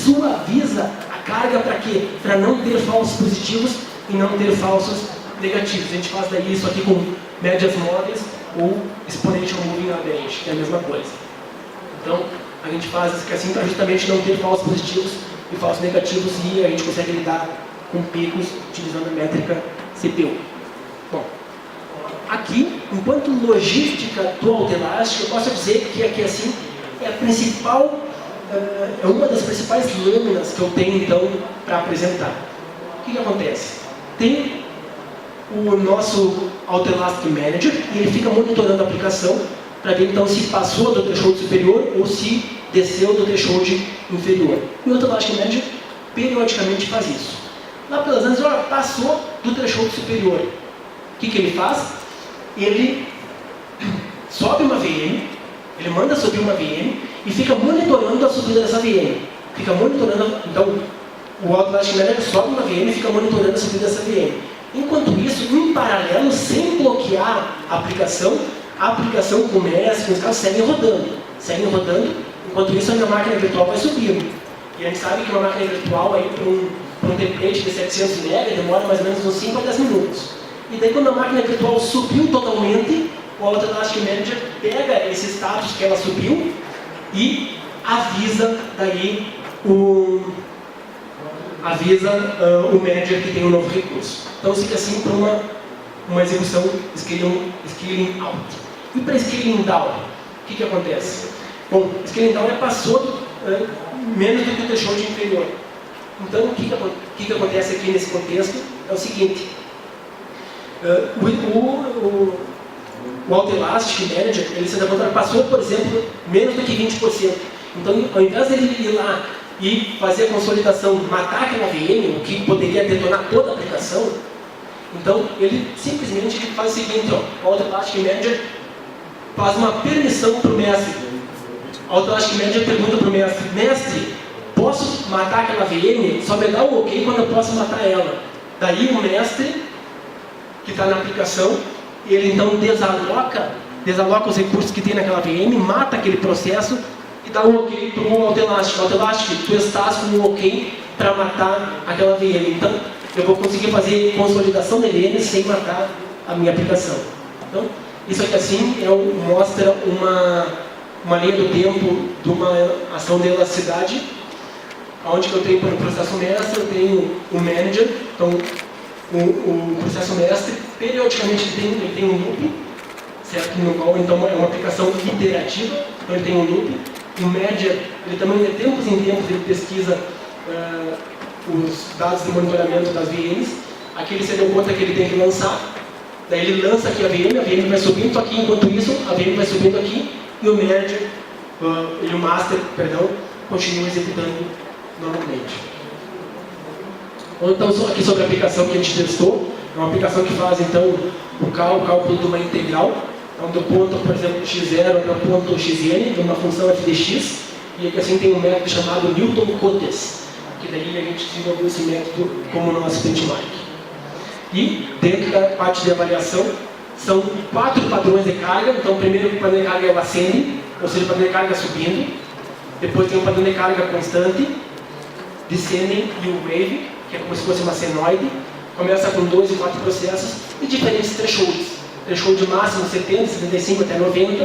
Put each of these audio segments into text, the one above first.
suaviza a carga para quê? Para não ter falsos positivos e não ter falsos negativos. A gente faz daí isso aqui com médias móveis ou exponential moving average, que é a mesma coisa. Então, a gente faz assim para justamente não ter falsos positivos e falsos negativos e a gente consegue lidar com picos utilizando a métrica CPU. Bom, aqui, enquanto logística do autoelástico, eu posso dizer que aqui assim é a principal, é uma das principais lâminas que eu tenho então para apresentar. O que acontece? Tem o nosso Autoelastic Manager e ele fica monitorando a aplicação para ver então se passou do threshold superior ou se desceu do threshold inferior. E o Autoelastic Manager periodicamente faz isso. Lá pelas anos, passou do threshold superior. O que ele faz? Ele sobe uma VM, ele manda subir uma VM e fica monitorando a subida dessa VM. Fica monitorando, então, o Autoelastic Manager sobe uma VM e fica monitorando a subida dessa VM. Enquanto isso, em paralelo, sem bloquear a aplicação com o MES, com os caras seguem rodando. Enquanto isso, a minha máquina virtual vai subindo. E a gente sabe que uma máquina virtual, aí, para um template de 700 MB, demora mais ou menos uns 5 a 10 minutos. E daí, quando a máquina virtual subiu totalmente, o Autoelastic Manager pega esse status que ela subiu e avisa daí o manager que tem um novo recurso. Então, fica assim para uma execução scaling out. E para scaling down, o que acontece? Bom, scaling down passou menos do que o threshold inferior. Então, o que acontece aqui nesse contexto é o seguinte. O Autoelastic Manager, ele se dá conta, passou, por exemplo, menos do que 20%. Então, ao invés dele ir lá e fazer a consolidação, matar aquela VM, o que poderia detonar toda a aplicação, então ele simplesmente faz o seguinte, o Autoelastic Manager faz uma permissão para o mestre. O Autoelastic Manager pergunta para o mestre, mestre, posso matar aquela VM? Só me dá o ok quando eu posso matar ela. Daí o mestre, que está na aplicação, ele então desaloca os recursos que tem naquela VM, mata aquele processo e dá um ok para o Autoelastic. Autoelastic, tu estás com um ok para matar aquela VM. Então, eu vou conseguir fazer consolidação da VM sem matar a minha aplicação. Então, isso aqui assim mostra uma linha do tempo de uma ação de elasticidade, onde que eu tenho no processo mestre, eu tenho o manager. Então, o processo mestre, periodicamente ele tem um loop, certo? No qual, então, é uma aplicação iterativa, então ele tem um loop. O manager, ele também, de tempos em tempos, ele pesquisa os dados de monitoramento das VMs. Aqui ele se deu conta que ele tem que lançar, daí ele lança aqui a VM vai subindo aqui, enquanto isso, a VM vai subindo aqui, e o manager, e o master, perdão, continua executando normalmente. Então, aqui sobre a aplicação que a gente testou, é uma aplicação que faz, então, o cálculo de uma integral, então, do ponto, por exemplo, x0 até o ponto xn, de uma função f de x, e aqui assim tem um método chamado Newton-Cotes, que daí a gente desenvolveu esse método como nosso benchmark. E, dentro da parte de avaliação, são 4 padrões de carga. Então, o primeiro padrão de carga é o ascending, ou seja, o padrão de carga subindo. Depois tem o padrão de carga constante, descending e o wave, que é como se fosse uma senoide. Começa com 2 e 4 processos e diferentes thresholds. Threshold máximo 70, 75 até 90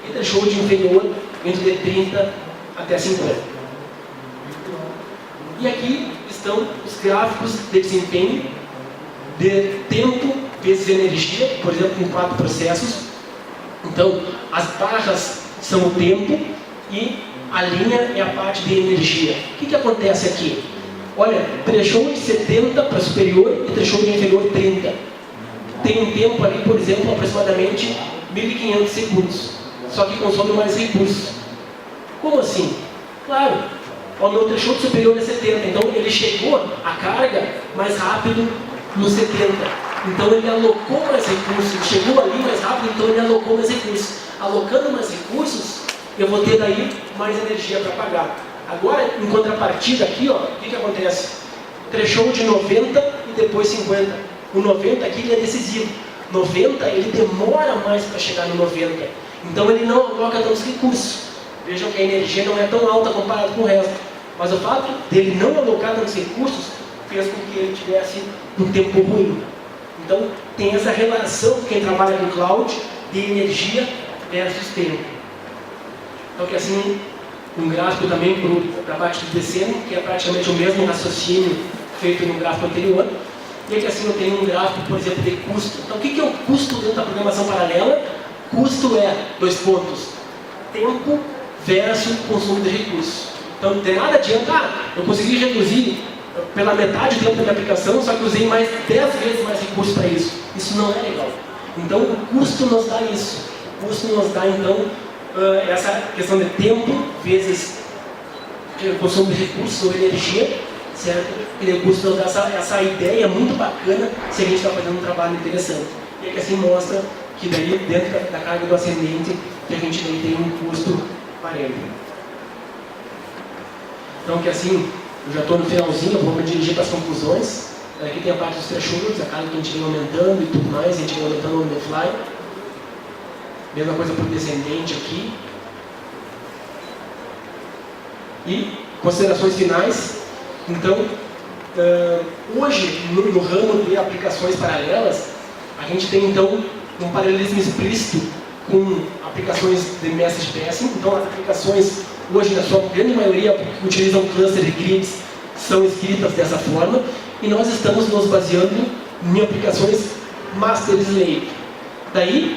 e threshold inferior entre de 30 até 50. E aqui estão os gráficos de desempenho de tempo vezes energia, por exemplo, com 4 processos. Então, as barras são o tempo e a linha é a parte de energia. O que acontece aqui? Olha, threshold 70 para superior e threshold inferior 30. Tem um tempo ali, por exemplo, aproximadamente 1.500 segundos. Só que consome mais recursos. Como assim? Claro, o meu threshold superior é 70. Então ele chegou a carga mais rápido no 70. Então ele alocou mais recursos. Ele chegou ali mais rápido, então ele alocou mais recursos. Alocando mais recursos, eu vou ter daí mais energia para pagar. Agora, em contrapartida aqui, ó, o que acontece? Threshold 90 e depois 50. O 90 aqui ele é decisivo. 90 ele demora mais para chegar no 90. Então ele não aloca tantos recursos. Vejam que a energia não é tão alta comparado com o resto. Mas o fato dele não alocar tantos recursos fez com que ele tivesse um tempo ruim. Então, tem essa relação de quem trabalha com cloud de energia versus tempo. Então, que assim, um gráfico também para a parte do deceno, que é praticamente o mesmo raciocínio feito no gráfico anterior. E aqui assim eu tenho um gráfico, por exemplo, de custo. Então, o que é o custo dentro da programação paralela? Custo é, 2 pontos, tempo versus consumo de recursos. Então, de nada adianta, eu consegui reduzir pela metade do tempo da minha aplicação, só que usei mais 10 vezes mais recursos para isso. Isso não é legal. Então, o custo nos dá isso. O custo nos dá, então, essa questão de tempo vezes consumo de recursos ou energia, certo? E o custo nos dá essa ideia muito bacana se a gente está fazendo um trabalho interessante. E é que assim mostra que daí, dentro da carga do ascendente, que a gente daí tem um custo parelho. Então, que assim, eu já estou no finalzinho, eu vou me dirigir para as conclusões. Aqui tem a parte dos thresholds, a carga que a gente vem aumentando e tudo mais, a gente vem aumentando no on-the-fly. Mesma coisa para o descendente aqui. E considerações finais. Então, hoje, no ramo de aplicações paralelas, a gente tem então um paralelismo explícito com aplicações de message passing. Então, as aplicações hoje, na sua grande maioria, que utilizam cluster de grids, são escritas dessa forma, e nós estamos nos baseando em aplicações master-slave. Daí,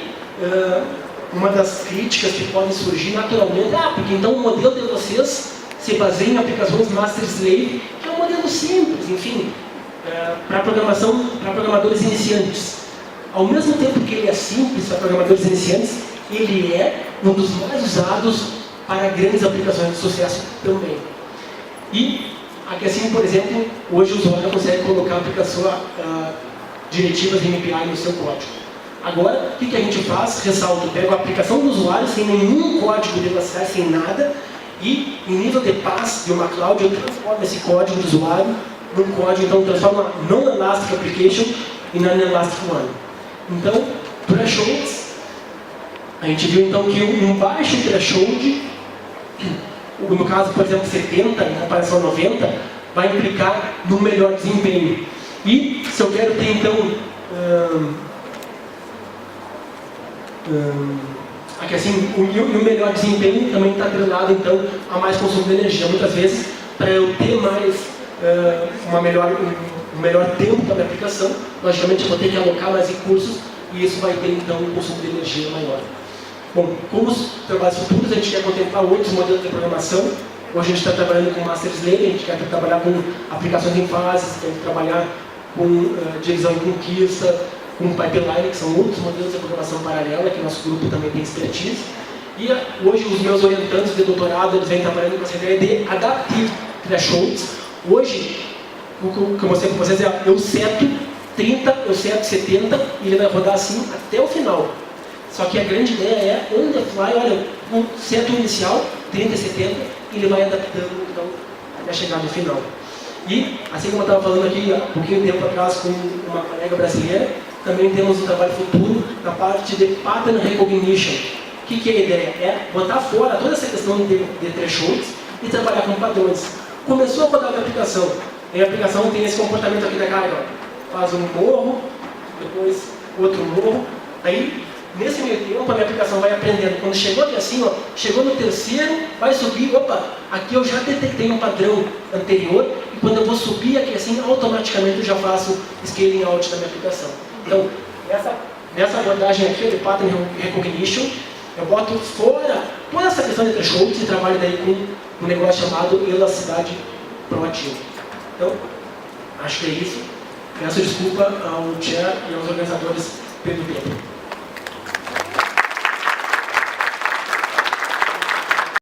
uma das críticas que podem surgir naturalmente porque então o modelo de vocês se baseia em aplicações master-slave, que é um modelo simples, enfim, para programadores iniciantes. Ao mesmo tempo que ele é simples para programadores iniciantes, ele é um dos mais usados para grandes aplicações de sucesso também. E aqui assim, por exemplo, hoje o usuário consegue colocar diretivas MPI no seu código. Agora, o que a gente faz? Ressalto, pego a aplicação do usuário sem nenhum código de velocidade, sem nada, e em nível de pass de uma cloud, eu transformo esse código do usuário num código, então transformo uma non-elastic application em non-elastic one. Então, thresholds, a gente viu então que um baixo threshold, no caso, por exemplo, 70 em comparação a 90, vai implicar no melhor desempenho. E se eu quero ter então aqui assim, o melhor desempenho também está atrelado então a mais consumo de energia. Muitas vezes, para eu ter mais um melhor tempo da minha aplicação, logicamente eu vou ter que alocar mais recursos e isso vai ter então um consumo de energia maior. Bom, como os trabalhos futuros, a gente quer contemplar outros modelos de programação. Hoje a gente está trabalhando com Master Slave, a gente quer trabalhar com aplicações em fases, quer trabalhar com divisão em conquista, com pipeline, que são outros modelos de programação paralela, que nosso grupo também tem expertise. E hoje os meus orientantes de doutorado, eles vêm trabalhando com essa ideia de adaptive thresholds. Hoje, o que eu mostrei para vocês é, eu seto 30, eu seto 70, e ele vai rodar assim até o final. Só que a grande ideia é, on the fly, olha, um seto inicial, 30 e 70, e ele vai adaptando então, até chegar no final. E, assim como eu estava falando aqui há pouquinho tempo atrás com uma colega brasileira, também temos um trabalho futuro na parte de pattern recognition. O que é a ideia? É botar fora toda essa questão de thresholds e trabalhar com padrões. Começou a rodar a minha aplicação, e a aplicação tem esse comportamento aqui da carga. Faz um morro, depois outro morro, aí nesse meio tempo a minha aplicação vai aprendendo. Quando chegou aqui assim, chegou no terceiro, vai subir, opa, aqui eu já detectei um padrão anterior, e quando eu vou subir aqui assim, automaticamente eu já faço scaling out da minha aplicação. Então, nessa abordagem aqui de pattern recognition, eu boto fora toda essa questão de thresholds e trabalho daí com um negócio chamado elasticidade proativa. Então, acho que é isso. Peço desculpa ao chair e aos organizadores pelo tempo.